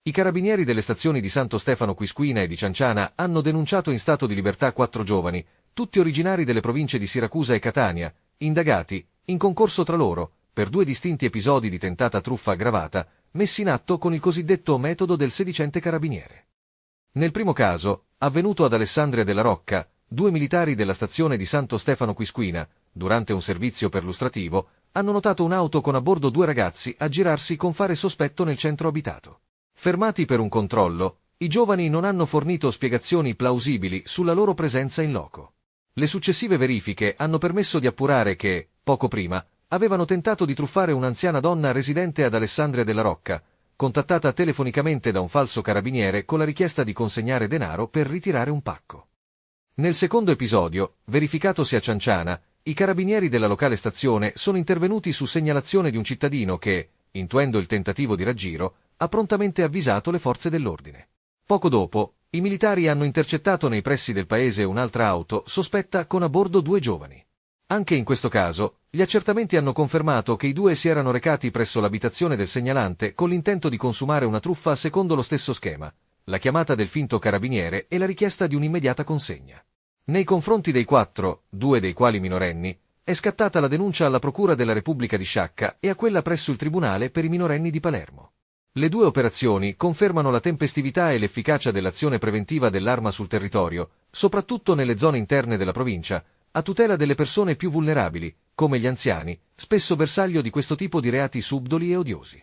I carabinieri delle stazioni di Santo Stefano Quisquina e di Cianciana hanno denunciato in stato di libertà 4 giovani, tutti originari delle province di Siracusa e Catania, indagati, in concorso tra loro, per 2 distinti episodi di tentata truffa aggravata, messi in atto con il cosiddetto metodo del sedicente carabiniere. Nel primo caso, avvenuto ad Alessandria della Rocca, 2 militari della stazione di Santo Stefano Quisquina, durante un servizio perlustrativo, hanno notato un'auto con a bordo 2 ragazzi aggirarsi con fare sospetto nel centro abitato. Fermati per un controllo, i giovani non hanno fornito spiegazioni plausibili sulla loro presenza in loco. Le successive verifiche hanno permesso di appurare che, poco prima, avevano tentato di truffare un'anziana donna residente ad Alessandria della Rocca, contattata telefonicamente da un falso carabiniere con la richiesta di consegnare denaro per ritirare un pacco. Nel secondo episodio, verificatosi a Cianciana, i carabinieri della locale stazione sono intervenuti su segnalazione di un cittadino che, intuendo il tentativo di raggiro, ha prontamente avvisato le forze dell'ordine. Poco dopo, i militari hanno intercettato nei pressi del paese un'altra auto sospetta con a bordo 2 giovani. Anche in questo caso, gli accertamenti hanno confermato che i 2 si erano recati presso l'abitazione del segnalante con l'intento di consumare una truffa secondo lo stesso schema, la chiamata del finto carabiniere e la richiesta di un'immediata consegna. Nei confronti dei 4, 2 dei quali minorenni, è scattata la denuncia alla Procura della Repubblica di Sciacca e a quella presso il Tribunale per i minorenni di Palermo. Le 2 operazioni confermano la tempestività e l'efficacia dell'azione preventiva dell'arma sul territorio, soprattutto nelle zone interne della provincia, a tutela delle persone più vulnerabili, come gli anziani, spesso bersaglio di questo tipo di reati subdoli e odiosi.